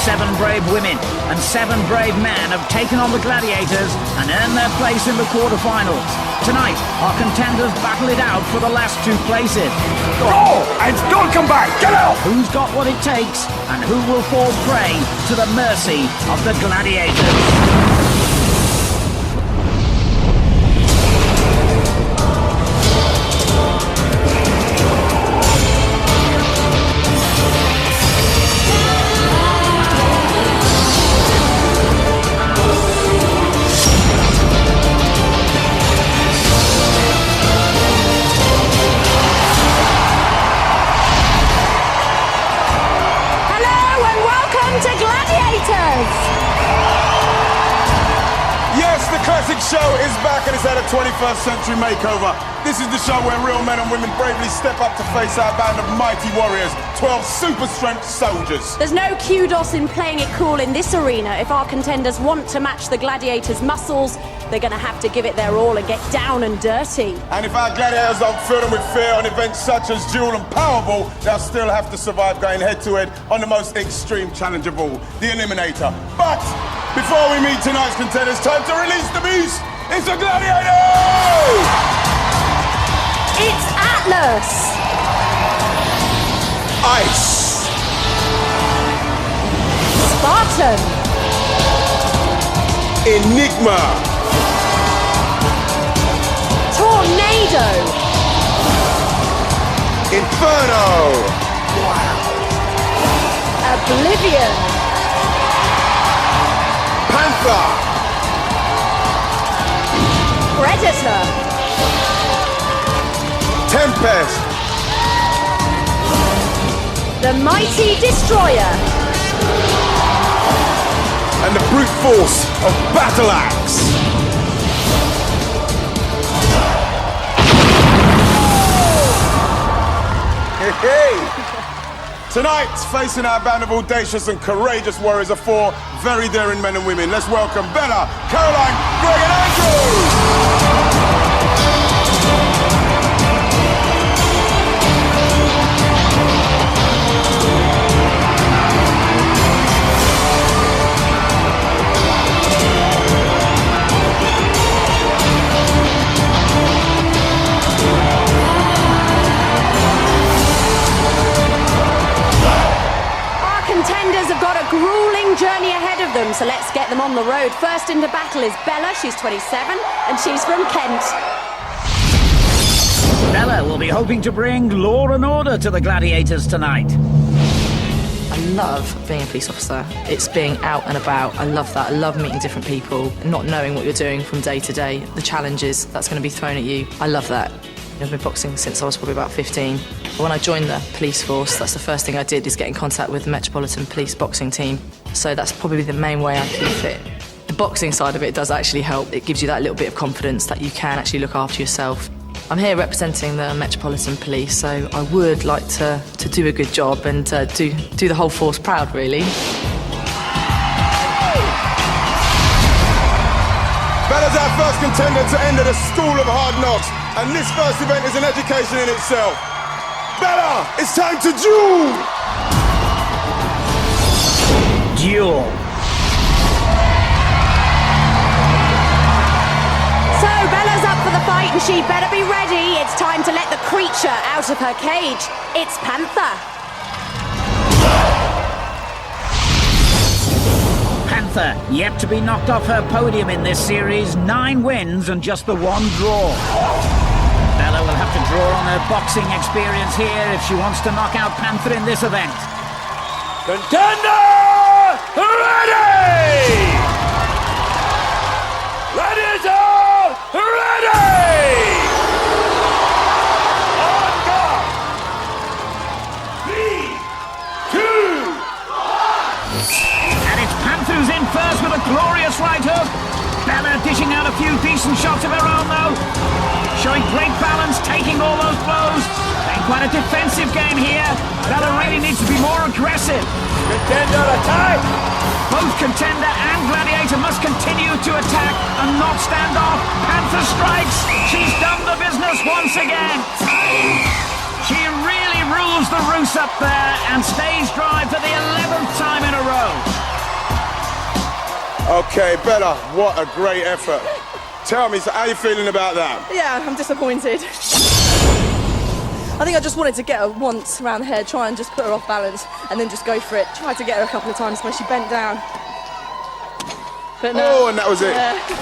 7 brave women and 7 brave men have taken on the Gladiators and earned their place in the quarterfinals. Tonight, our contenders battle it out for the last 2 places. Oh, and don't come back! Get out! Who's got what it takes and who will fall prey to the mercy of the Gladiators? Yes, the classic show is back and it's had a 21st century makeover. This is the show where real men and women bravely step up to face our band of mighty warriors, 12 super strength soldiers. There's no kudos in playing it cool in this arena. If our contenders want to match the Gladiators' muscles, they're going to have to give it their all and get down and dirty. And if our gladiators don't fill them with fear on events such as Duel and Powerball, they'll still have to survive going head-to-head on the most extreme challenge of all, the Eliminator. But before we meet tonight's contenders, time to release the beast! It's the Gladiators! It's Atlas! Ice! Spartan! Enigma! Tornado! Inferno! Oblivion! Panther! Predator! Tempest! The Mighty Destroyer! And the brute force of Battle Axe! Hey! Tonight, facing our band of audacious and courageous warriors are 4 very daring men and women. Let's welcome Bella, Caroline, Greg and Andrew! Journey ahead of them, so let's get them on the road. First into battle is Bella. She's 27 and she's from Kent. Bella will be hoping to bring law and order to the Gladiators tonight. I love being a police officer. It's being out and about. I love that. I love meeting different people, not knowing what you're doing from day to day, the challenges that's going to be thrown at you. I love that. I've been boxing since I was probably about 15. When I joined the police force, that's the first thing I did, is get in contact with the Metropolitan Police boxing team. So that's probably the main way I keep fit. The boxing side of it does actually help. It gives you that little bit of confidence that you can actually look after yourself. I'm here representing the Metropolitan Police, so I would like to do a good job and do the whole force proud, really. Bella's our first contender to enter the School of Hard Knocks, and this first event is an education in itself. Bella, it's time to duel! Duel. So Bella's up for the fight and she better be ready. It's time to let the creature out of her cage. It's Panther. Panther, yet to be knocked off her podium in this series. 9 wins and just the 1 draw. Bella will have to draw on her boxing experience here if she wants to knock out Panther in this event. Contender ready! Gladiator ready! On guard! 3, 2, 1! And it's Panther who's in first with a glorious right hook. Bella dishing out a few decent shots of her own though. Showing great balance, taking all those blows. Playing quite a defensive game here. Bella really needs to be more aggressive. Contender attack! Both Contender and Gladiator must continue to attack and not stand off. Panther strikes. She's done the business once again. She really rules the roost up there and stays dry for the 11th time in a row. Okay, Bella, what a great effort. Tell me, so how are you feeling about that? Yeah, I'm disappointed. I think I just wanted to get her once around the head, try and just put her off balance, and then just go for it. Tried to get her a couple of times when she bent down. But no. Oh, and that was it.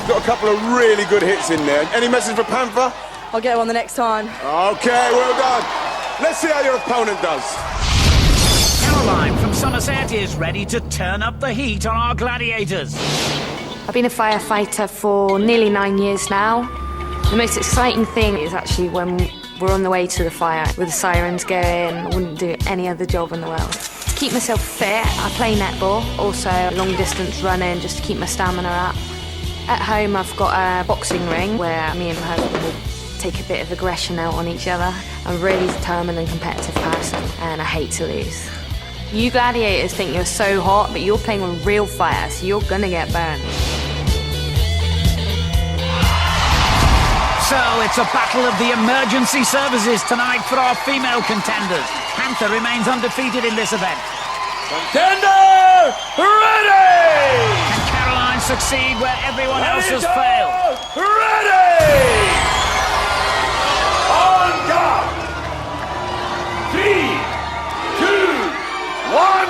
Got a couple of really good hits in there. Any message for Panther? I'll get her on the next time. Okay, well done. Let's see how your opponent does. Caroline from Somerset is ready to turn up the heat on our Gladiators. I've been a firefighter for nearly 9 years now. The most exciting thing is actually when we're on the way to the fire with the sirens going. I wouldn't do any other job in the world. To keep myself fit, I play netball, also long distance running just to keep my stamina up. At home I've got a boxing ring where me and my husband will take a bit of aggression out on each other. I'm a really determined and competitive person and I hate to lose. You gladiators think you're so hot, but you're playing on real fire, so you're gonna get burned. So it's a battle of the emergency services tonight for our female contenders. Panther remains undefeated in this event. Contender ready! Can Caroline succeed where everyone else has failed? Ready! On guard! 3, 2, 1.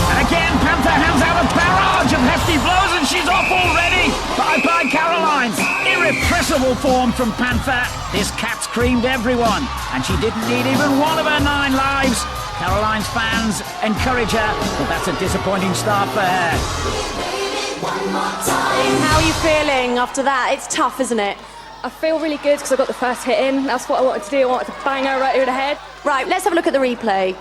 And again, Panther hands out a barrage of hefty blows and she's off already. Bye-bye, Caroline. Irrepressible form from Panther. This cat's creamed everyone, and she didn't need even one of her 9 lives. Caroline's fans encourage her, but that's a disappointing start for her. How are you feeling after that? It's tough, isn't it? I feel really good because I got the first hit in. That's what I wanted to do. I wanted to bang her right over the head. Right, let's have a look at the replay.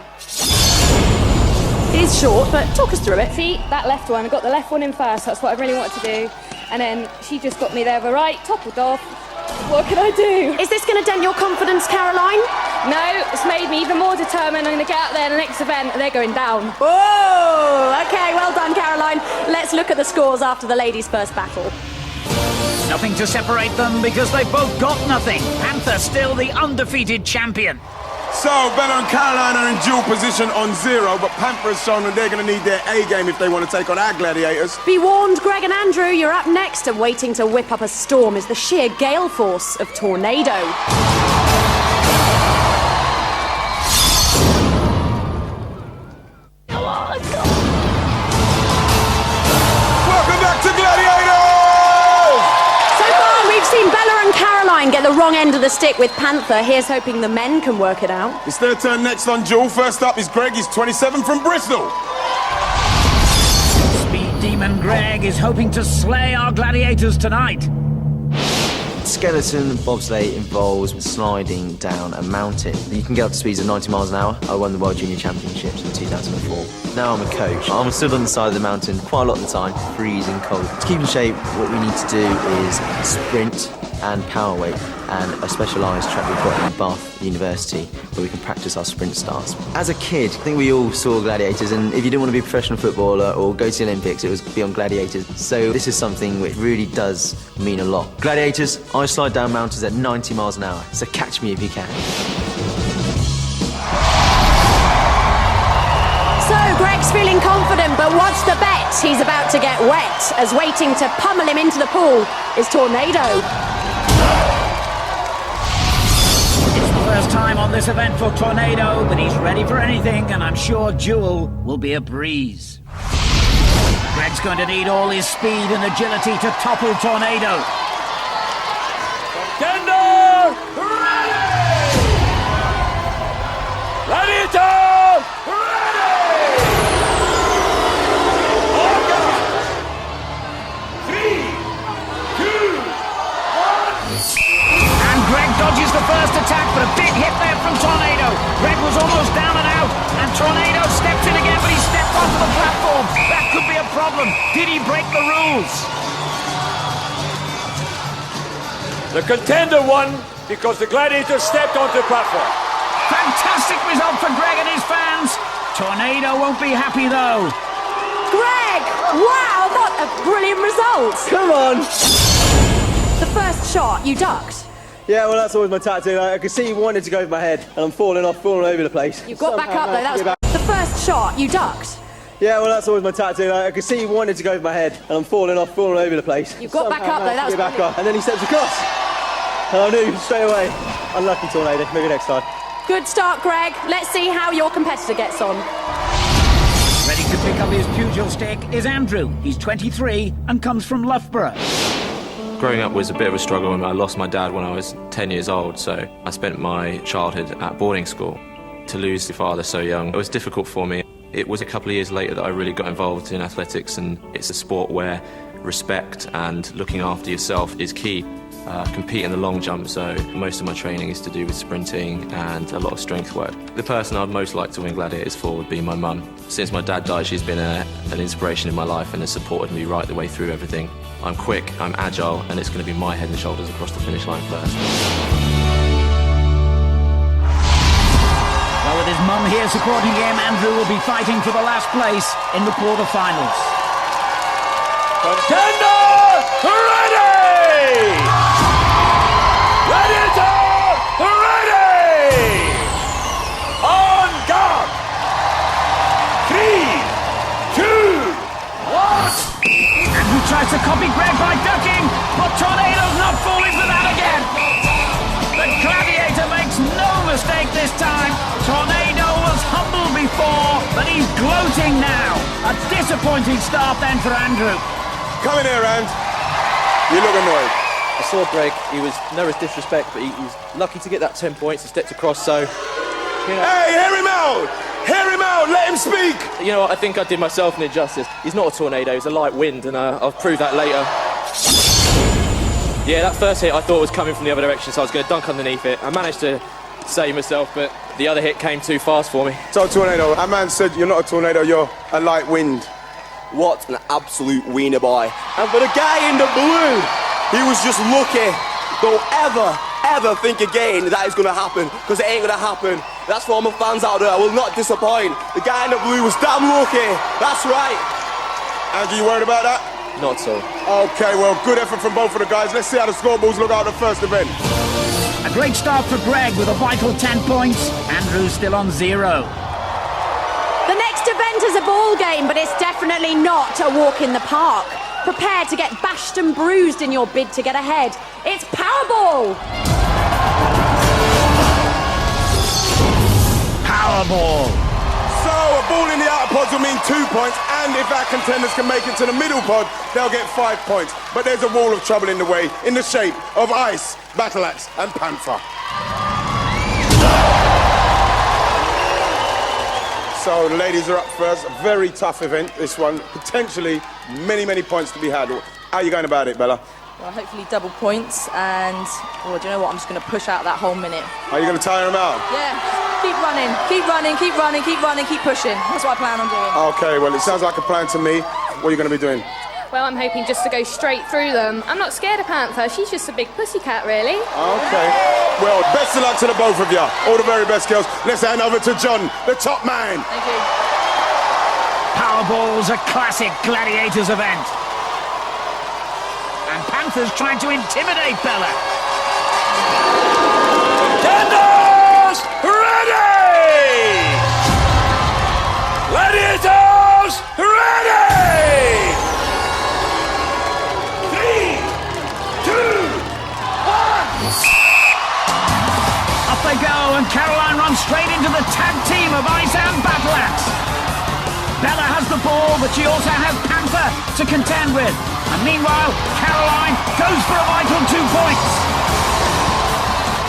It is short, but talk us through it. See, that left one, I got the left one in first. That's what I really wanted to do. And then she just got me there with a right, toppled off. What can I do? Is this going to dent your confidence, Caroline? No, it's made me even more determined. I'm going to get out there in the next event and they're going down. Whoa! Okay, well done, Caroline. Let's look at the scores after the ladies' first battle. Nothing to separate them because they both got nothing. Panther still the undefeated champion. So, Bella and Caroline are in dual position on 0, but Panther has shown that they're going to need their A-game if they want to take on our Gladiators. Be warned, Greg and Andrew, you're up next, and waiting to whip up a storm is the sheer gale force of Tornado. Welcome back to Gladiators! So far, we've seen Bella and Caroline get the wrong end of the stick with Panther. Here's hoping the men can work it out. It's their turn next on duel. First up is Greg. He's 27 from Bristol. Speed Demon Greg is hoping to slay our Gladiators tonight. Skeleton bobsleigh involves sliding down a mountain. You can get up to speeds of 90 miles an hour. I won the World Junior Championships in 2004. Now I'm a coach. I'm stood on the side of the mountain quite a lot of the time, freezing cold. To keep in shape, what we need to do is sprint and power weight, and a specialised track we've got in Bath University where we can practice our sprint starts. As a kid, I think we all saw Gladiators, and if you didn't want to be a professional footballer or go to the Olympics, it was be on Gladiators. So this is something which really does mean a lot. Gladiators, I slide down mountains at 90 miles an hour, so catch me if you can. So Greg's feeling confident, but what's the bet? He's about to get wet, as waiting to pummel him into the pool is Tornado. It's the first time on this event for Tornado, but he's ready for anything, and I'm sure duel will be a breeze. Greg's going to need all his speed and agility to topple Tornado. Contender ready! Gladiator ready! On guard! 3, 2, 1. And Greg dodges the first attack, but a big hit there from Tornado. Greg was almost down and out, and Tornado stepped in again, but he stepped onto the platform. That could be a problem. Did he break the rules? The contender won because the Gladiator stepped onto the platform. Fantastic result for Greg and his fans. Tornado won't be happy, though. Greg! Wow, what a brilliant result! Come on! The first shot, you ducked. Yeah, well, that's always my tactic. I could see you wanted to go over my head, and I'm falling over the place. You got back up, though. That was the first shot, you ducked. Yeah, well, that's always my tactic. I could see he wanted to go over my head, and I'm falling all over the place. You got back up, though. That was back up, and then he steps across. And I knew straight away. Unlucky tornado. Maybe next time. Good start, Greg. Let's see how your competitor gets on. Ready to pick up his pugil stick is Andrew. He's 23 and comes from Loughborough. Growing up was a bit of a struggle, and I lost my dad when I was 10 years old, so I spent my childhood at boarding school. To lose your father so young, it was difficult for me. It was a couple of years later that I really got involved in athletics, and it's a sport where respect and looking after yourself is key. Compete in the long jump, so most of my training is to do with sprinting and a lot of strength work. The person I'd most like to win Gladiators for would be my mum. Since my dad died, she's been an inspiration in my life and has supported me right the way through everything. I'm quick, I'm agile, and it's going to be my head and shoulders across the finish line first. Well, with his mum here supporting him, Andrew will be fighting for the last place in the quarter-finals. Contender ready! Gladiator ready! On guard! 3, 2, 1! Andrew tries to copy Greg by ducking, but Tornado's not falling for that again. The Gladiator makes no mistake this time. Tornado was humble before, but he's gloating now. A disappointing start then for Andrew. Come in here, Rand. You look annoyed. I saw Greg. He was no disrespect, but he was lucky to get that 10 points and stepped across, so... You know. Hey, hear him out! Hear him out! Let him speak! You know what? I think I did myself an injustice. He's not a tornado, he's a light wind, and I'll prove that later. Yeah, that first hit I thought was coming from the other direction, so I was going to dunk underneath it. I managed to save myself, but the other hit came too fast for me. So, Tornado, our man said you're not a tornado, you're a light wind. What an absolute wiener boy. And for the guy in the blue, he was just lucky. Don't ever think again that is going to happen, because it ain't going to happen. That's for all my fans out there. I will not disappoint. The guy in the blue was damn lucky. That's right. Andrew, you worried about that? Not so. Okay, well, good effort from both of the guys. Let's see how the scoreboards look out the first event. A great start for Greg with a vital 10 points. Andrew's still on 0. The next event is a ball game, but it's definitely not a walk in the park. Prepare to get bashed and bruised in your bid to get ahead. It's Powerball! Powerball! So, a ball in the outer pods will mean 2 points, and if our contenders can make it to the middle pod, they'll get 5 points. But there's a wall of trouble in the way, in the shape of Ice, Battle Axe, and Panther. So, the ladies are up first. A very tough event, this one. Potentially many points to be had. How are you going about it, Bella? Well, hopefully double points, and, do you know what? I'm just going to push out that whole minute. Are you going to tire them out? Yeah, keep running, keep pushing. That's what I plan on doing. Okay, well, it sounds like a plan to me. What are you going to be doing? Well, I'm hoping just to go straight through them. I'm not scared of Panther. She's just a big pussycat, really. Okay. Well, best of luck to the both of you. All the very best, girls. Let's hand over to John, the top man. Thank you. Powerball's a classic Gladiators event. And Panther's trying to intimidate Bella. Contenders ready! Gladiators ready! 3, 2, 1! Up they go, and Caroline runs straight into the tag team of Ice and Battle Axe. Bella has the ball, but she also has Panther to contend with. And meanwhile, Caroline goes for a vital 2 points.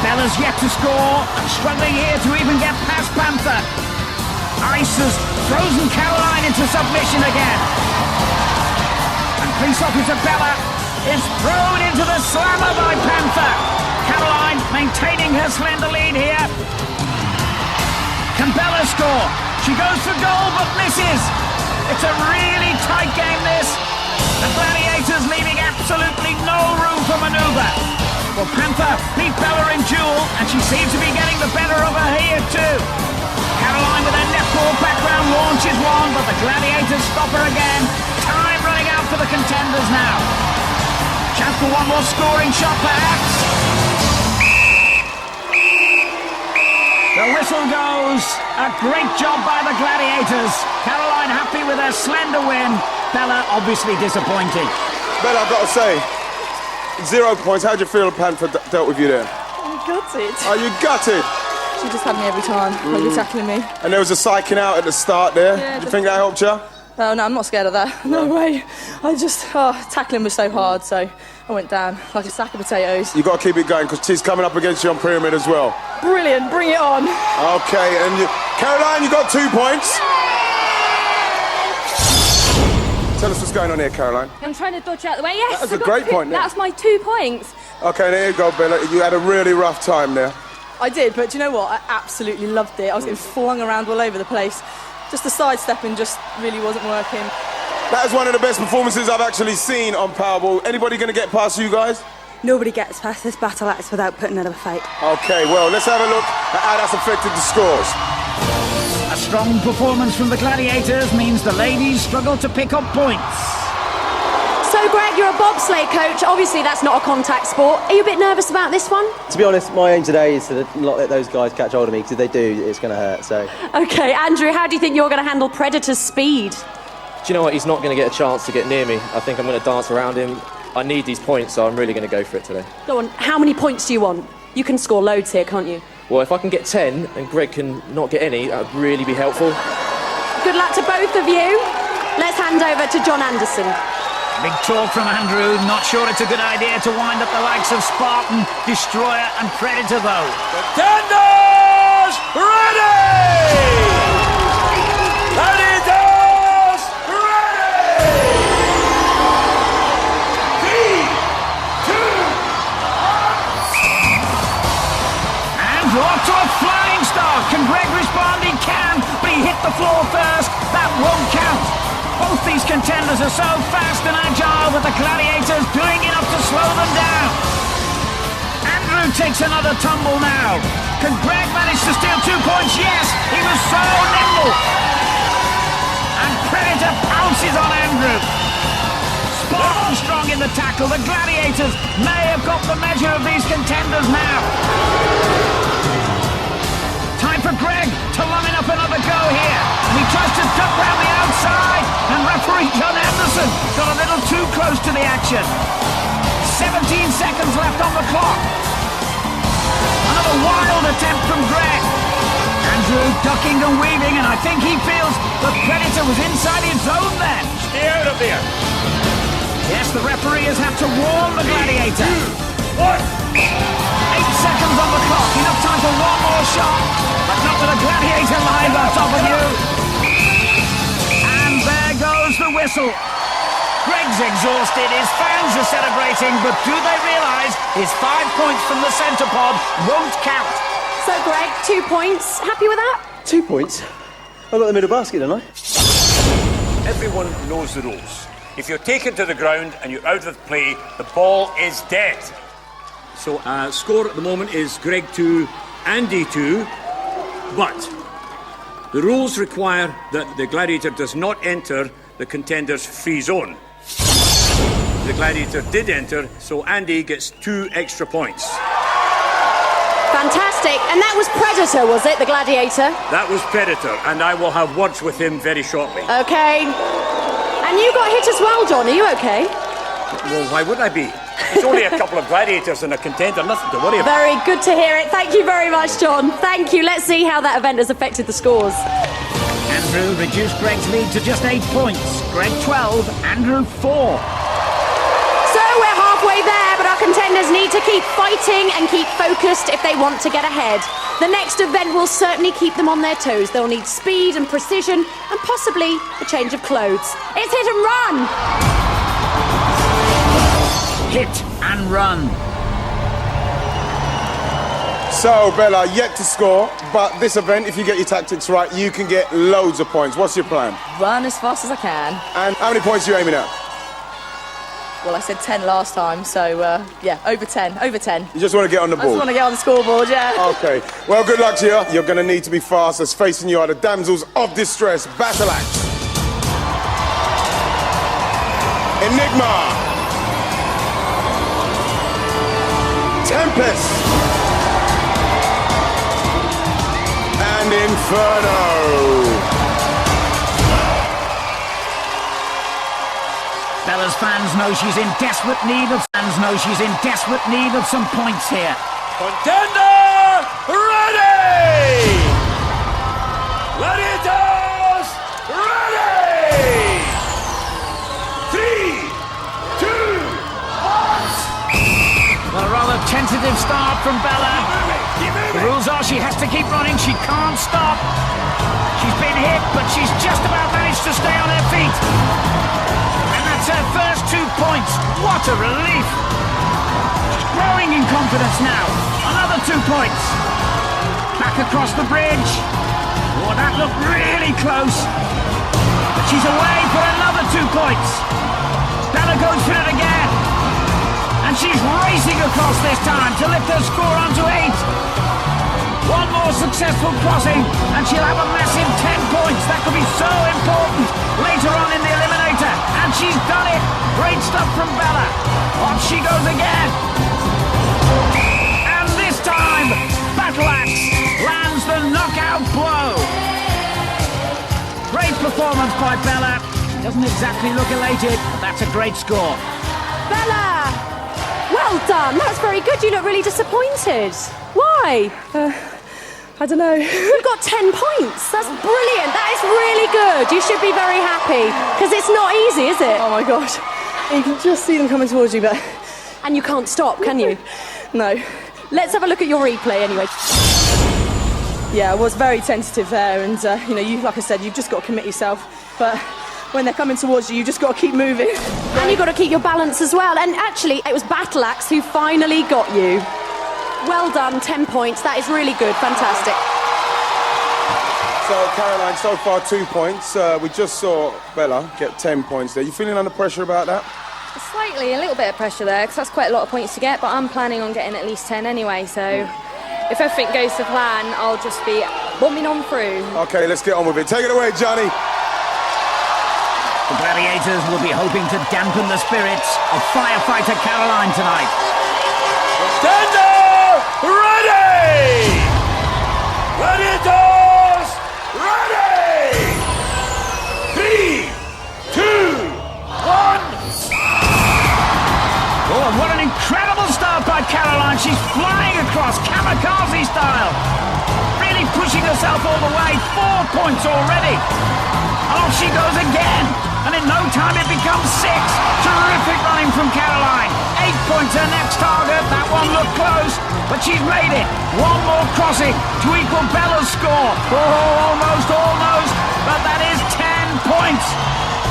Bella's yet to score and struggling here to even get past Panther. Ice has frozen Caroline into submission again. And police officer Bella is thrown into the slammer by Panther. Caroline maintaining her slender lead here. Can Bella score? She goes for goal but misses. It's a really tight game, this. The Gladiators leaving absolutely no room for manoeuvre. Well, Panther beat Bella in duel, and she seems to be getting the better of her here too. Caroline with her netball background launches one, but the Gladiators stop her again. Time running out for the contenders now. Chance for one more scoring shot, perhaps. The whistle goes. A great job by the Gladiators. Caroline Caroline happy with her slender win. Bella obviously disappointed. Bella, I've got to say, 0 points. How'd you feel Panther dealt with you there? I'm gutted. Are you gutted? She just had me every time, like you're tackling me. And there was a psyching out at the start there. Yeah, Do you think that helped you? Oh, no, I'm not scared of that. No way. Tackling was so hard, so I went down like a sack of potatoes. You got to keep it going because she's coming up against you on pyramid as well. Brilliant, bring it on. Okay, and Caroline, you got 2 points. Tell us what's going on here, Caroline. I'm trying to dodge out the way. Yes, That was a great point. That's my 2 points. Okay, there you go, Bella. You had a really rough time there. I did, but do you know what? I absolutely loved it. I was getting flung around all over the place. Just the sidestepping just really wasn't working. That is one of the best performances I've actually seen on Powerball. Anybody going to get past you guys? Nobody gets past this battle axe without putting in a fight. Okay, well, let's have a look at how that's affected the scores. A strong performance from the Gladiators means the ladies struggle to pick up points. So, Greg, you're a bobsleigh coach. Obviously, that's not a contact sport. Are you a bit nervous about this one? To be honest, my aim today is to not let those guys catch hold of me, because if they do, it's going to hurt, so... OK, Andrew, how do you think you're going to handle Predator's speed? Do you know what? He's not going to get a chance to get near me. I think I'm going to dance around him. I need these points, so I'm really going to go for it today. Go on, how many points do you want? You can score loads here, can't you? Well, if I can get 10 and Greg can not get any, that would really be helpful. Good luck to both of you. Let's hand over to John Anderson. Big talk from Andrew. Not sure it's a good idea to wind up the likes of Spartan, Destroyer and Predator, though. Contenders ready! Gladiators ready! 3, 2, 1. And off to a flying start. Can Greg respond? He can, but he hit the floor first. That won't count. Both these contenders are so fast and agile, but the Gladiators doing enough to slow them down. Andrew takes another tumble now. Can Greg manage to steal 2 points? Yes, he was so nimble. And Predator pounces on Andrew. Spartan strong in the tackle. The Gladiators may have got the measure of these contenders now. Time for Greg to line up another go here. And he tries to duck round the outside. And referee John Anderson got a little too close to the action. 17 seconds left on the clock. Another wild attempt from Greg. Andrew ducking and weaving, and I think he feels the Predator was inside his zone then. Stay out of there. Yes, the referee has had to warn the Gladiator. 2, 1. 8 seconds on the clock. Enough time for one more shot. But not with a Gladiator live on top of you. And there goes the whistle. Greg's exhausted, his fans are celebrating, but do they realise his 5 points from the centre pod won't count? So, Greg, 2 points. Happy with that? 2 points? I got the middle basket, didn't I? Everyone knows the rules. If you're taken to the ground and you're out of play, the ball is dead. So, score at the moment is Greg 2, Andy 2, but the rules require that the Gladiator does not enter the contender's free zone. The Gladiator did enter, so Andy gets 2 extra points. Fantastic. And that was Predator, was it, the Gladiator? That was Predator, and I will have words with him very shortly. OK. And you got hit as well, John. Are you OK? Well, why would I be? There's only a couple of Gladiators and a contender, nothing to worry about. Very good to hear it. Thank you very much, John. Thank you. Let's see how that event has affected the scores. Andrew reduced Greg's lead to just 8 points. Greg 12, Andrew 4. So we're halfway there, but our contenders need to keep fighting and keep focused if they want to get ahead. The next event will certainly keep them on their toes. They'll need speed and precision and possibly a change of clothes. It's hit and run! Hit and run. So, Bella, yet to score, but this event, if you get your tactics right, you can get loads of points. What's your plan? Run as fast as I can. And how many points are you aiming at? Well, I said 10 last time, so, yeah, over 10, over 10. You just want to get on the I board? just want to get on the scoreboard, yeah. Okay. Well, good luck to you. You're going to need to be fast, as facing you are the damsels of distress. Battle Axe. Enigma. Tempest. And Inferno. fans know she's in desperate need of some points here. Contender ready! Gladiators ready! 3, 2, 1. Well, a rather tentative start from Bella. The rules are she has to keep running, she can't stop. She's been hit, but she's just about managed to stay on her feet. And that's her first 2 points. What a relief! She's growing in confidence now. Another 2 points. Back across the bridge. Oh, that looked really close. But she's away for another 2 points. Bella goes for it again. And she's racing across this time to lift her score onto 8. One more successful crossing, and she'll have a massive 10 points. That could be so important later on in the eliminator. And she's done it. Great stuff from Bella. Off she goes again. And this time, Battle Axe lands the knockout blow. Great performance by Bella. She doesn't exactly look elated, but that's a great score. Bella! Well done. That's very good. You look really disappointed. Why? I don't know. You've got 10 points. That's brilliant. That is really good. You should be very happy, because it's not easy, is it? Oh my gosh. You can just see them coming towards you, but... And you can't stop, can you? No. Let's have a look at your replay anyway. Yeah, I was very tentative there, and you, like I said, you've just got to commit yourself. But when they're coming towards you, you've just got to keep moving. And you've got to keep your balance as well. And actually, it was Battle Axe who finally got you. Well done, 10 points. That is really good. Fantastic. So, Caroline, so far 2 points. We just saw Bella get 10 points there. You feeling under pressure about that? Slightly, a little bit of pressure there, because that's quite a lot of points to get, but I'm planning on getting at least 10 anyway, so if everything goes to plan, I'll just be bombing on through. Okay, let's get on with it. Take it away, Johnny. The Gladiators will be hoping to dampen the spirits of firefighter Caroline tonight. Contender ready! Gladiators ready! 3, 2, 1. Oh, what an incredible start by Caroline. She's flying across kamikaze style. Really pushing herself all the way. 4 points already. Off she goes again. And in no time it becomes 6. Terrific running from Caroline. 8 points her next target. That one looked close, but she's made it. One more crossing to equal Bella's score. Oh, almost. But that is 10 points.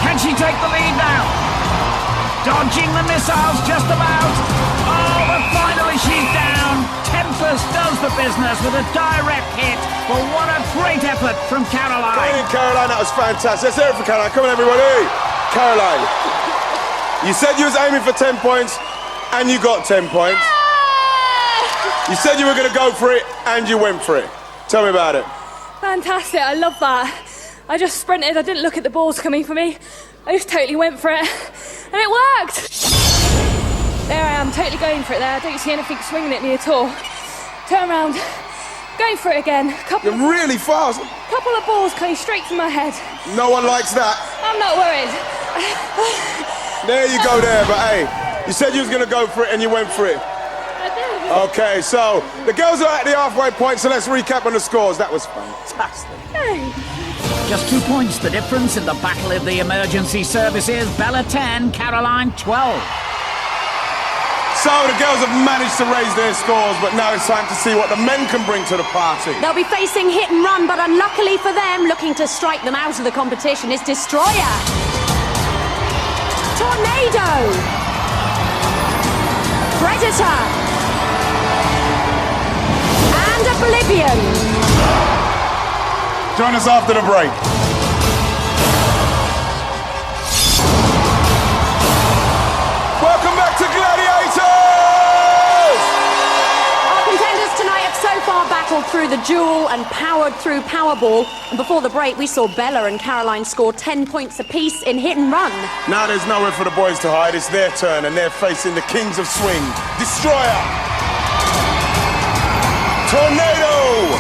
Can she take the lead now? Dodging the missiles just about. Oh, but finally she's down. Tempest does the business with a direct hit. Well, what a great effort from Caroline. Great in Caroline, that was fantastic. Let's hear it for Caroline. Come on, everybody. Caroline, you said you was aiming for 10 points, and you got 10 points. You said you were going to go for it, and you went for it. Tell me about it. Fantastic, I love that. I just sprinted, I didn't look at the balls coming for me. I just totally went for it, and it worked. There I am, totally going for it there. I don't see anything swinging at me at all. Turn around, going for it again. You're really fast. Couple of balls coming straight to my head. No one likes that. I'm not worried. There you go there, but hey, you said you was going to go for it and you went for it. I did. Okay, so the girls are at the halfway point, so let's recap on the scores. That was fantastic. Hey. Just 2 points the difference in the battle of the emergency services. Bella 10, Caroline 12. So the girls have managed to raise their scores, but now it's time to see what the men can bring to the party. They'll be facing Hit and Run, but unluckily for them, looking to strike them out of the competition is Destroyer, Tornado, Predator, and Oblivion. Join us after the break. Welcome back to Gladiators! Our contenders tonight have so far battled through the duel and powered through Powerball. And before the break, we saw Bella and Caroline score 10 points apiece in Hit and Run. Now there's nowhere for the boys to hide. It's their turn, and they're facing the Kings of Swing. Destroyer! Tornado!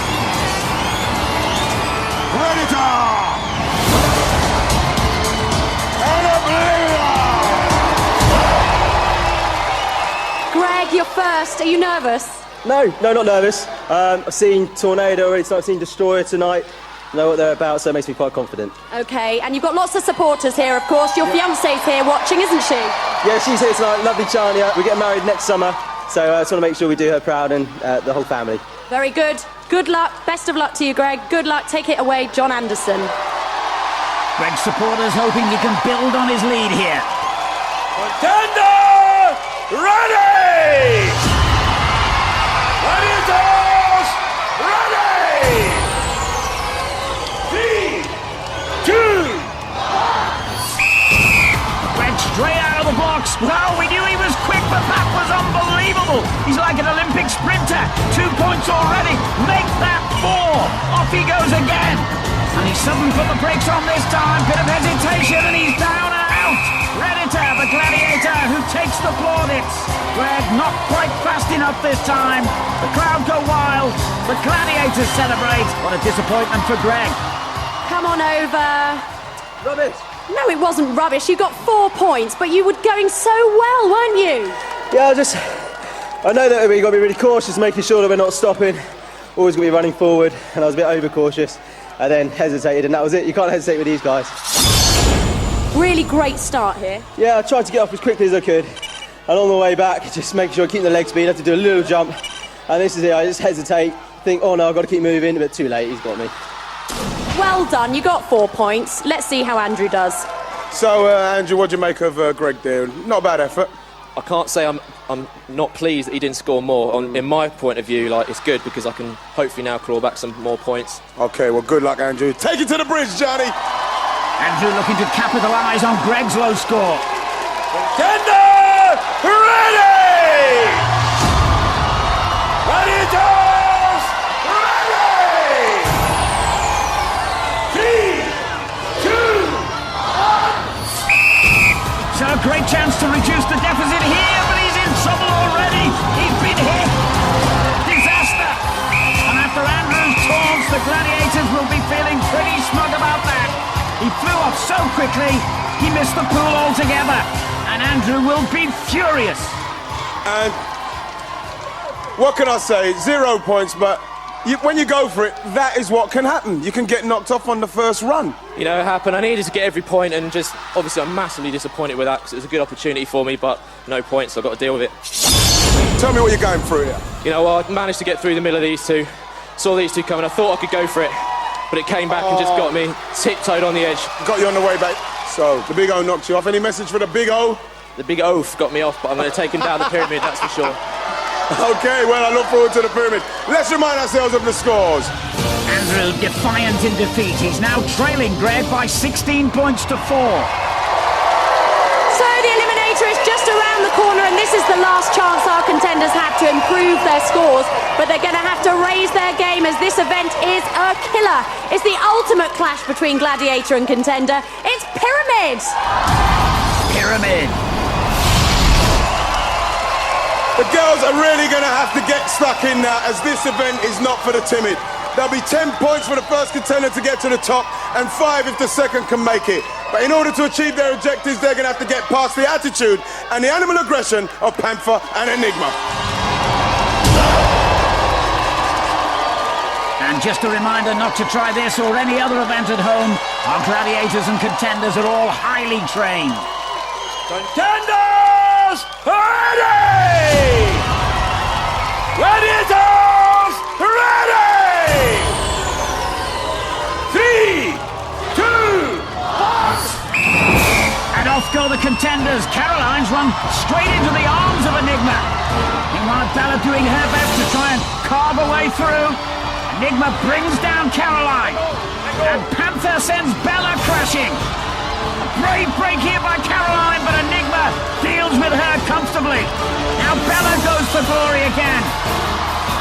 Predator! And Oblivion! first. Are you nervous? No, not nervous. I've seen Tornado already, so I've seen Destroyer tonight. Know what they're about, so it makes me quite confident. Okay, and you've got lots of supporters here, of course. Your fiance's here watching, isn't she? Yeah, she's here tonight. Lovely Chania. We're getting married next summer, so I just want to make sure we do her proud and the whole family. Very good. Good luck. Best of luck to you, Greg. Good luck. Take it away, John Anderson. Greg's supporters hoping he can build on his lead here. Contender, ready! Gladiators, ready! 3, 2, 1. Greg straight out of the blocks. Well, we knew he was quick, but that was unbelievable. He's like an Olympic sprinter. 2 points already. Make that 4. Off he goes again. And he suddenly put the brakes on this time. Bit of hesitation and he's down and out. Predator, the Gladiator, who takes the plaudits. Greg not quite fast enough this time. The crowd go wild. The Gladiators celebrate. What a disappointment for Greg. Come on over. Rubbish. No, it wasn't rubbish. You got 4 points, but you were going so well, weren't you? Yeah, I know that we've got to be really cautious, making sure that we're not stopping. Always going to be running forward, and I was a bit overcautious. And then hesitated, and that was it. You can't hesitate with these guys. Really great start here. Yeah, I tried to get off as quickly as I could. And on the way back, just make sure I keep the leg speed. I have to do a little jump. And this is it. I just hesitate, think, oh no, I've got to keep moving. But too late, he's got me. Well done. You got 4 points. Let's see how Andrew does. So, Andrew, what do you make of Greg there? Not a bad effort. I can't say I'm not pleased that he didn't score more. In my point of view, it's good because I can hopefully now claw back some more points. Okay, well, good luck, Andrew. Take it to the bridge, Johnny. Andrew looking to capitalise on Greg's low score. Contender, ready! Gladiators, ready! 3, 2, 1. So a great chance to reduce the deficit here, but he's in trouble already. He's been hit. Disaster. And after Andrew's taunts, the Gladiators will be feeling pretty smug about that. He flew off so quickly, he missed the pool altogether. And Andrew will be furious. And what can I say? 0 points, but when you go for it, that is what can happen. You can get knocked off on the first run. You know, it happened. I needed to get every point, and just obviously I'm massively disappointed with that because it was a good opportunity for me, but no points, so I've got to deal with it. Tell me what you're going through here. You know, I managed to get through the middle of these two, saw these two coming, I thought I could go for it, but it came back and just got me tiptoed on the edge. Got you on the way back. So, the Big O knocked you off. Any message for the Big O? The Big Oaf got me off, but I'm going to take him down the pyramid, that's for sure. Okay, well, I look forward to the pyramid. Let's remind ourselves of the scores. Andrew defiant in defeat. He's now trailing Greg by 16 points to 4. So the Eliminator is just around the corner, and this is the last chance our contenders have to improve their scores. But they're going to have to raise their game, as this event is a killer. It's the ultimate clash between Gladiator and Contender. It's Pyramid! Pyramid. The girls are really going to have to get stuck in now, as this event is not for the timid. There'll be 10 points for the first contender to get to the top, and 5 if the second can make it. But in order to achieve their objectives, they're going to have to get past the attitude and the animal aggression of Panther and Enigma. And just a reminder not to try this or any other event at home. Our Gladiators and Contenders are all highly trained. Contenders, ready! Gladiators, ready! 3, 2, 1. And off go the Contenders. Caroline's run straight into the arms of Enigma. Meanwhile, Bella doing her best to try and carve a way through. Enigma brings down Caroline. And Panther sends Bella crashing. A brave break here by Caroline, but Enigma deals with her comfortably. Now Bella goes for glory again.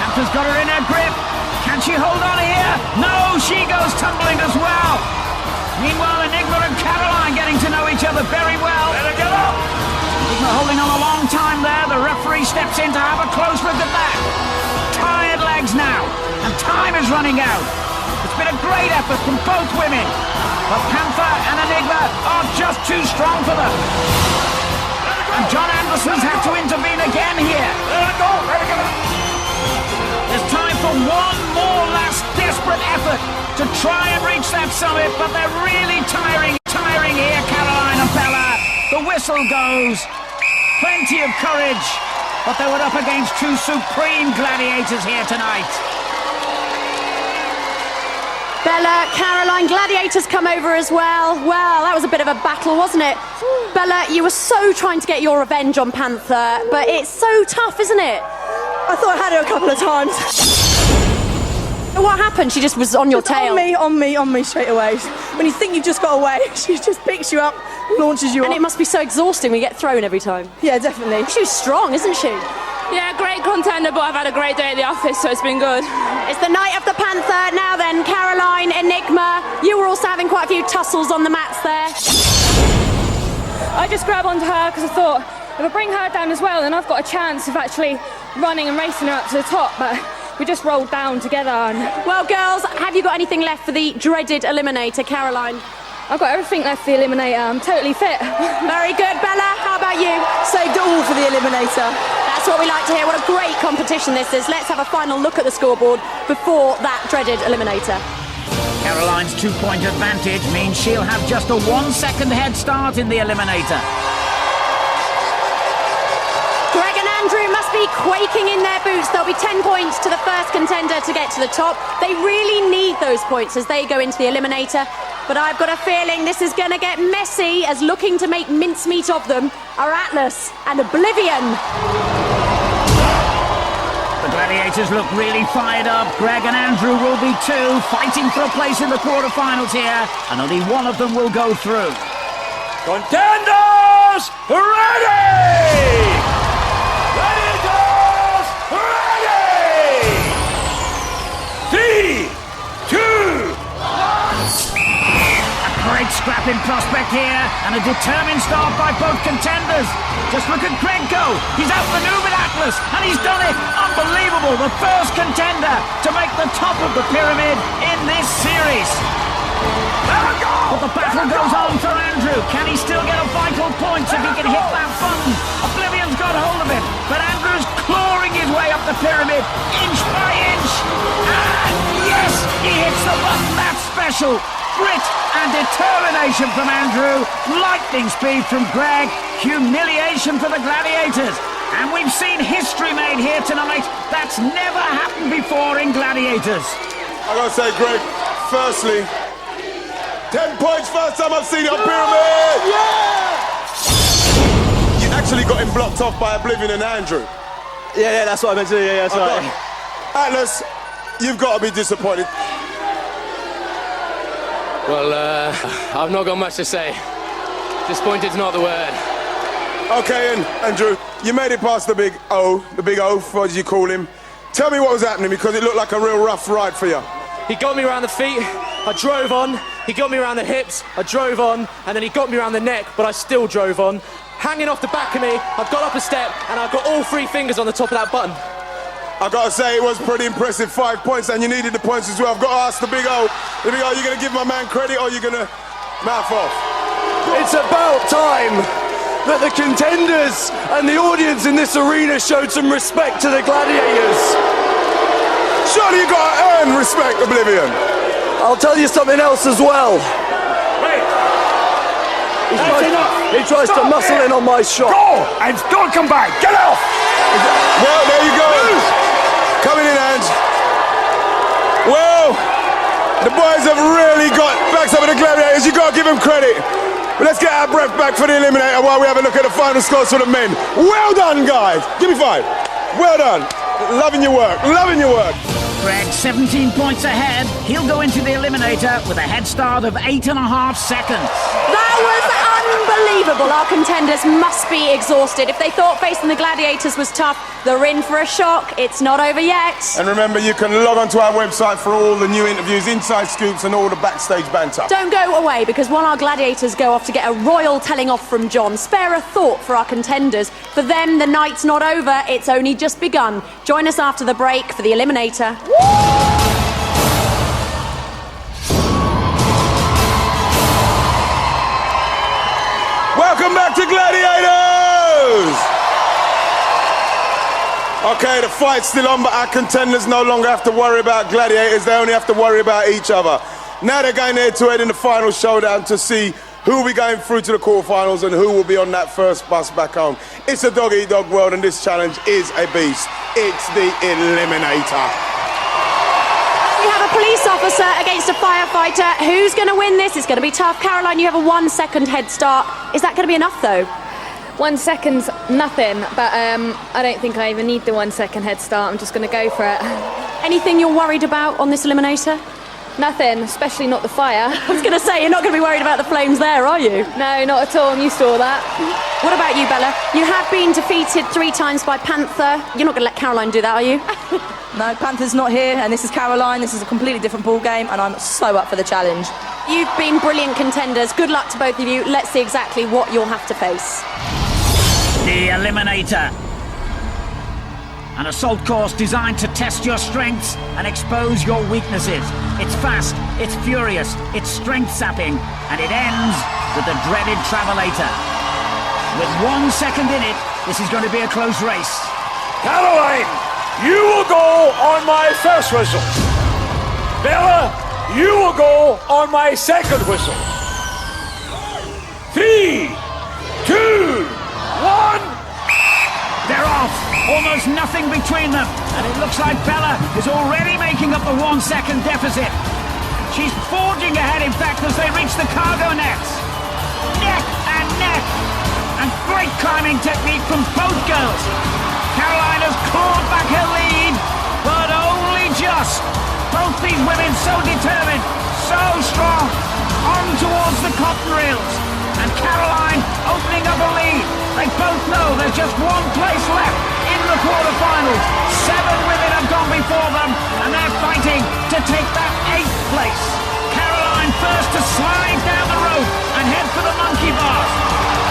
Panther's got her in her grip. Can she hold on here? No, she goes tumbling as well. Meanwhile, Enigma and Caroline getting to know each other very well. Let her get up! Enigma holding on a long time there. The referee steps in to have a close look at that. Tired legs now, and time is running out. It's been a great effort from both women, but Panther and Enigma are just too strong for them. And John Anderson's had to intervene again here. Let her go! effort to try and reach that summit, but they're really tiring here, Caroline and Bella. The whistle goes. Plenty of courage, but they were up against two supreme gladiators here tonight. Bella, Caroline, Gladiators come over as well. Well, that was a bit of a battle, wasn't it? Bella, you were so trying to get your revenge on Panther, but it's so tough, isn't it? I thought I had her a couple of times. What happened? She just was on your tail. On me straight away. When you think you've just got away, she just picks you up, launches you up. And it must be so exhausting when you get thrown every time. Yeah, definitely. She's strong, isn't she? Yeah, great contender, but I've had a great day at the office, so it's been good. It's the night of the Panther. Now then, Caroline, Enigma, you were also having quite a few tussles on the mats there. I just grabbed onto her because I thought, if I bring her down as well, then I've got a chance of actually running and racing her up to the top, but we just rolled down together. And well, girls, have you got anything left for the dreaded Eliminator, Caroline? I've got everything left for the Eliminator. I'm totally fit. Very good. Bella, how about you? Saved it all for the Eliminator. That's what we like to hear. What a great competition this is. Let's have a final look at the scoreboard before that dreaded Eliminator. Caroline's 2-point advantage means she'll have just a 1-second head start in the Eliminator. Greg and Andrew must be quaking in their boots. There'll be 10 points to the first contender to get to the top. They really need those points as they go into the Eliminator. But I've got a feeling this is going to get messy, as looking to make mincemeat of them are Atlas and Oblivion. The Gladiators look really fired up. Greg and Andrew will be too, fighting for a place in the quarterfinals here, and only one of them will go through. Contenders, ready! Gladiators, ready! 3, 2, 1. Great scrapping prospect here, and a determined start by both contenders. Just look at Greg go. He's outmaneuvered Atlas, and he's done it. Unbelievable. The first contender to make the top of the pyramid in this series. But the battle goes on for Andrew. Can he still get a vital point if he can hit that button? Oblivion's got hold of him, but Andrew's clawing his way up the pyramid, inch by inch. And yes, he hits the button. That's special. Grit and determination from Andrew, lightning speed from Greg, humiliation for the Gladiators. And we've seen history made here tonight. That's never happened before in Gladiators. I gotta say, Greg, firstly, 10 points, first time I've seen it on Pyramid! Yeah! You actually got him blocked off by Oblivion and Andrew. Yeah, that's what I meant to do, yeah, that's right. Atlas, you've got to be disappointed. Well, I've not got much to say. Disappointed's not the word. Okay, and Andrew, you made it past the big O, what did you call him? Tell me what was happening, because it looked like a real rough ride for you. He got me around the feet, I drove on. He got me around the hips, I drove on. And then he got me around the neck, but I still drove on. Hanging off the back of me, I got up a step, and I got all 3 fingers on the top of that button. I gotta say, it was pretty impressive, 5 points, and you needed the points as well. I've got to ask the big O, are you gonna give my man credit, or are you gonna mouth off? It's about time that the contenders and the audience in this arena showed some respect to the Gladiators. Surely you gotta earn respect, Oblivion. I'll tell you something else as well. Wait. He tries to muscle in on my shot. Go! And don't come back! Get off! Well, there you go. Coming in, Ange. Well, the boys have really got backs up with the Gladiators. You got to give them credit. But let's get our breath back for the Eliminator while we have a look at the final scores for the men. Well done, guys. Give me 5. Well done. Loving your work. Loving your work. Greg, 17 points ahead. He'll go into the Eliminator with a head start of 8.5 seconds. That was unbelievable. Our contenders must be exhausted. If they thought facing the Gladiators was tough, they're in for a shock. It's not over yet. And remember, you can log on to our website for all the new interviews, inside scoops, and all the backstage banter. Don't go away, because while our Gladiators go off to get a royal telling off from John, spare a thought for our contenders. For them, the night's not over. It's only just begun. Join us after the break for the Eliminator. Welcome back to Gladiators! Okay, the fight's still on, but our contenders no longer have to worry about gladiators. They only have to worry about each other. Now they're going head-to-head in the final showdown to see who will be going through to the quarterfinals and who will be on that first bus back home. It's a dog-eat-dog world, and this challenge is a beast. It's the Eliminator. We have a police officer against a firefighter. Who's going to win this? It's going to be tough. Caroline, you have a 1 second head start. Is that going to be enough, though? 1 second's nothing, but I don't think I even need the 1 second head start. I'm just going to go for it. Anything you're worried about on this eliminator? Nothing, especially not the fire. I was going to say, you're not going to be worried about the flames there, are you? No, not at all. I'm used to all that. What about you, Bella? You have been defeated 3 times by Panther. You're not going to let Caroline do that, are you? No, Panther's not here, and this is Caroline. This is a completely different ball game, and I'm so up for the challenge. You've been brilliant contenders. Good luck to both of you. Let's see exactly what you'll have to face. The Eliminator. An assault course designed to test your strengths and expose your weaknesses. It's fast, it's furious, it's strength-sapping, and it ends with the dreaded Travelator. With 1 second in it, this is going to be a close race. Caroline, you will go on my first whistle. Bella, you will go on my second whistle. 3, 2, 1... They're off! Almost nothing between them, and it looks like Bella is already making up the 1 second deficit. She's forging ahead, in fact, as they reach the cargo nets. Neck and neck, and great climbing technique from both girls. Caroline has clawed back her lead, but only just. Both these women so determined, so strong, on towards the cotton reels. And Caroline opening up a lead. They both know there's just one place left in the quarterfinals. 7 women have gone before them, and they're fighting to take that 8th place. Caroline first to slide down the rope and head for the monkey bars.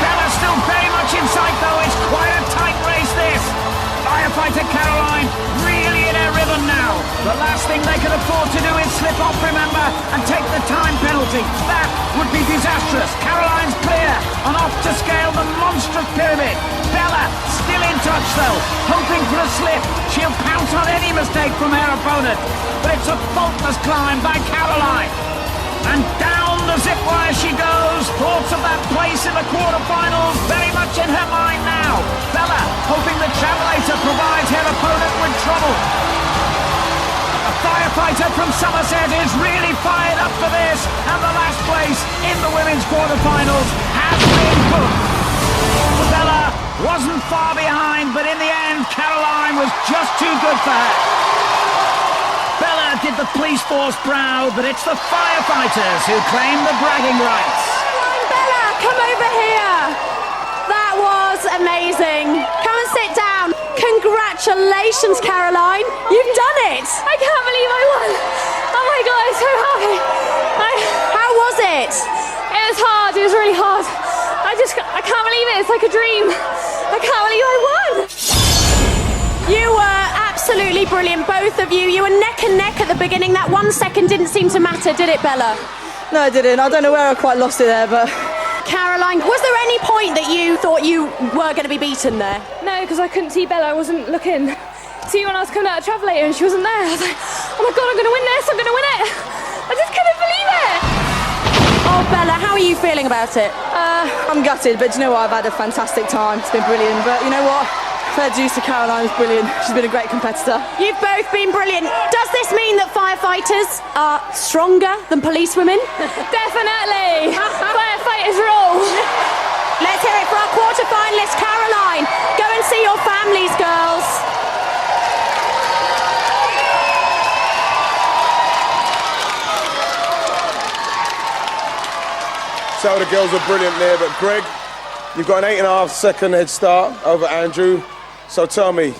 Bella's still very much in sight, though. It's quite a tight race, this. Firefighter Caroline really in her rhythm now. The last thing they can afford to do is slip off, remember, and take the time penalty. That would be disastrous. Caroline's clear and off to scale the monstrous pyramid. Bella still in touch, though, hoping for a slip. She'll pounce on any mistake from her opponent. But it's a faultless climb by Caroline. And down the zip wire she goes. Thoughts of that place in the quarterfinals very much in her mind now. Bella hoping the Travelator provides her opponent with trouble. A firefighter from Somerset is really fired up for this, and the last place in the women's quarterfinals has been booked. Bella wasn't far behind, but in the end, Caroline was just too good for her. Bella did the police force proud, but it's the firefighters who claim the bragging rights. Bella, come over here. That was amazing. Come and sit down. Congratulations, Caroline. You've done it. I can't believe I won. Oh my God, I'm so happy. How was it? It was hard. It was really hard. I can't believe it. It's like a dream. I can't believe I won. You were absolutely brilliant, both of you. You were neck and neck at the beginning. That 1 second didn't seem to matter, did it, Bella? No, it didn't. I don't know where I quite lost it there, but... Caroline, was there any point that you thought you were going to be beaten there? No, because I couldn't see Bella. I wasn't looking. See, when I was coming out of Travelator and she wasn't there, I was like, oh my God, I'm going to win this. I'm going to win it. I just couldn't believe it. Oh, Bella, how are you feeling about it? I'm gutted, but do you know what? I've had a fantastic time. It's been brilliant. But you know what? Fair dues to Caroline. It's brilliant. She's been a great competitor. You've both been brilliant. Does this mean that firefighters are stronger than policewomen? Definitely. Firefighters rule. Let's hear it for our quarter-finalist, Caroline. Go and see your families, girls. So the girls are brilliant there, but Greg, you've got an 8.5 second head start over Andrew. So tell me,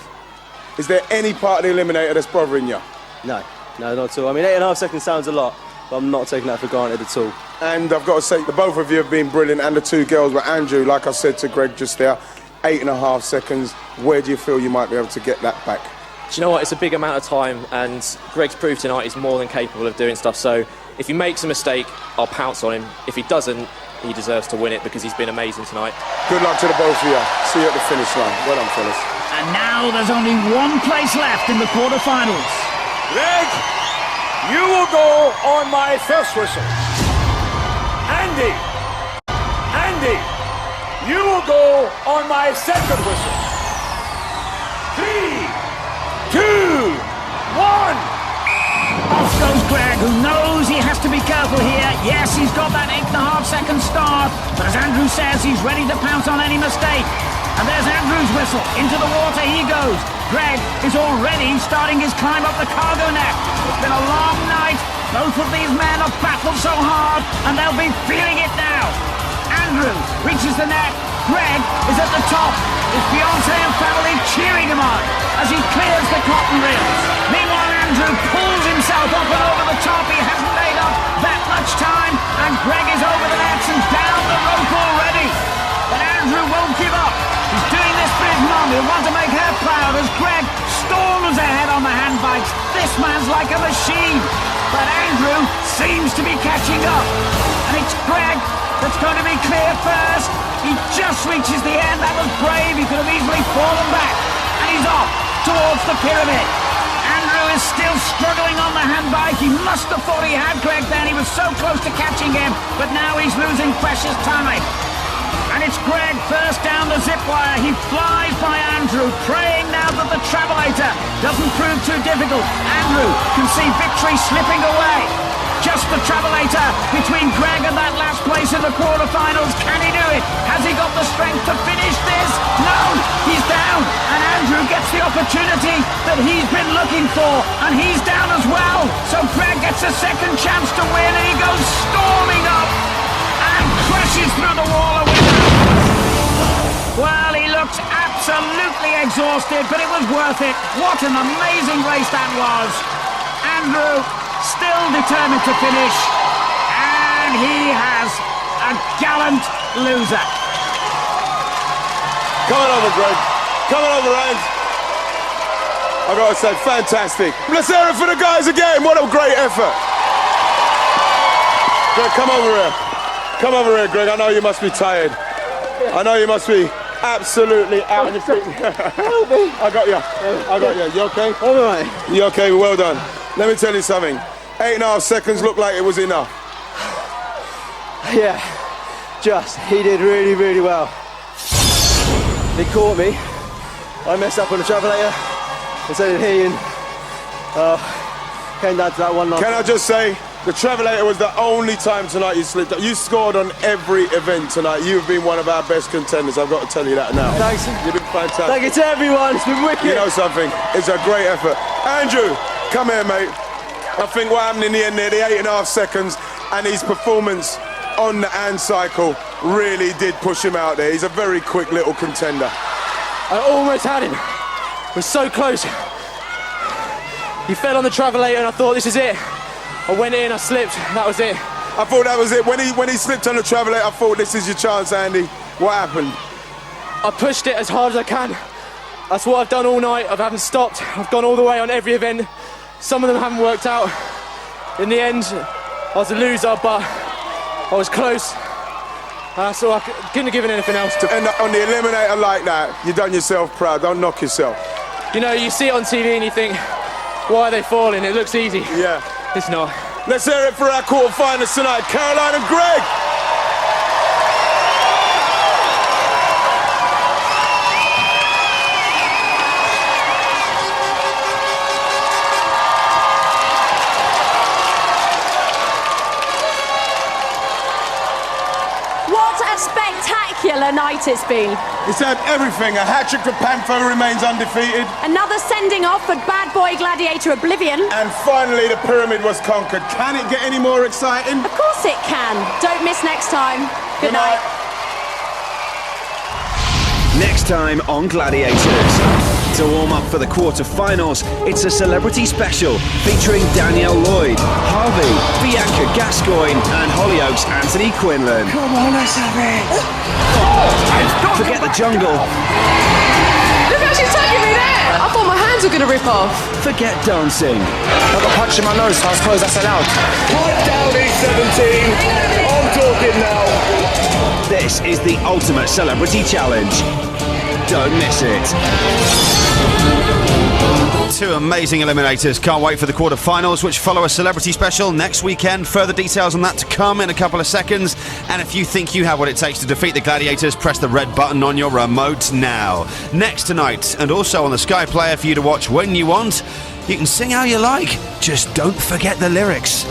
is there any part of the eliminator that's bothering you? No, not at all. I mean, 8.5 seconds sounds a lot, but I'm not taking that for granted at all. And I've got to say, the both of you have been brilliant, and the 2 girls, but Andrew, like I said to Greg just there, 8.5 seconds, where do you feel you might be able to get that back? Do you know what? It's a big amount of time, and Greg's proved tonight he's more than capable of doing stuff. So if he makes a mistake, I'll pounce on him. If he doesn't, he deserves to win it because he's been amazing tonight. Good luck to the both of you. See you at the finish line. Well done, fellas. And now there's only one place left in the quarterfinals. Greg, you will go on my first whistle. Andy, you will go on my second whistle. 3, 2, 1. Off goes Greg, who knows he has to be careful here. Yes, he's got that 8.5 second start, but as Andrew says, he's ready to pounce on any mistake. And there's Andrew's whistle. Into the water he goes. Greg is already starting his climb up the cargo net. It's been a long night. Both of these men have battled so hard, and they'll be feeling it now. Andrew reaches the net. Greg is at the top. His fiancée and family cheering him on as he clears the cotton reels. Meanwhile, Andrew pulls himself up and over the top. He hasn't made up that much time, and Greg is over the nets and down the rope already. But Andrew won't give up. He's doing this for his mum. He'll want to make her proud as Greg storms ahead on the handbikes. This man's like a machine. But Andrew seems to be catching up. And it's Greg that's going to be clear first. He just reaches the end. That was brave. He could have easily fallen back. And he's off towards the pyramid. Andrew is still struggling on the handbike. He must have thought he had Greg then. He was so close to catching him. But now he's losing precious time. And it's Greg first down the zip wire. He flies by Andrew, praying now that the travelator doesn't prove too difficult. Andrew can see victory slipping away. Just the travelator between Greg and that last place in the quarterfinals. Can he do it? Has he got the strength to finish this? No, he's down. And Andrew gets the opportunity that he's been looking for. And he's down as well. So Greg gets a second chance to win, and he goes storming up and crashes through the wall of winner. Well, he looks absolutely exhausted, but it was worth it. What an amazing race that was. Andrew still determined to finish, and he has a gallant loser. Come on over, Greg. Come on over, Rand. I gotta say, fantastic. Let's hear it for the guys again. What a great effort. Greg, come over here. Come over here, Greg. I know you must be tired. I know you must be absolutely out of your feet. I got you. You okay? All right. You okay? Well done. Let me tell you something. 8.5 seconds looked like it was enough. Yeah, he did really, really well. He caught me. I messed up on the travelator, and so did he, and came down to that one last. Can I just say, the travelator was the only time tonight you slipped up. You scored on every event tonight. You've been one of our best contenders. I've got to tell you that now. Thanks. You've been fantastic. Thank you to everyone. It's been wicked. You know something? It's a great effort. Andrew, come here, mate. I think what happened in the end there, the 8.5 seconds, and his performance on the hand cycle really did push him out there. He's a very quick little contender. I almost had him. We're so close. He fell on the travelator, and I thought, this is it. I went in, I slipped, that was it. I thought that was it. When he slipped on the travelator, I thought, this is your chance, Andy. What happened? I pushed it as hard as I can. That's what I've done all night. I haven't stopped. I've gone all the way on every event. Some of them haven't worked out. In the end, I was a loser, but I was close. So I couldn't have given anything else. And on the eliminator like that, you've done yourself proud. Don't knock yourself. You know, you see it on TV and you think, why are they falling? It looks easy. Yeah. It's not. Let's hear it for our quarterfinals tonight. Caroline and Greg. Spectacular night it's been. It's had everything. A hat-trick for Panther, who remains undefeated. Another sending off for bad boy Gladiator Oblivion. And finally the pyramid was conquered. Can it get any more exciting? Of course it can. Don't miss next time. Good night. Next time on Gladiators. To warm up for the quarter-finals, it's a celebrity special featuring Danielle Lloyd, Harvey, Bianca Gascoigne and Hollyoaks Anthony Quinlan. Come on, let's have it! Forget the jungle. Look how she's tugging me there! I thought my hands were going to rip off. Forget dancing. I got punched in my nose, so I suppose that's allowed. Pipe down, E17. I'm talking now. This is the ultimate celebrity challenge. Don't miss it. Two amazing eliminators. Can't wait for the quarterfinals, which follow a celebrity special next weekend. Further details on that to come in a couple of seconds. And if you think you have what it takes to defeat the Gladiators, press the red button on your remote now. Next tonight, and also on the Sky Player for you to watch when you want, you can sing how you like. Just don't forget the lyrics.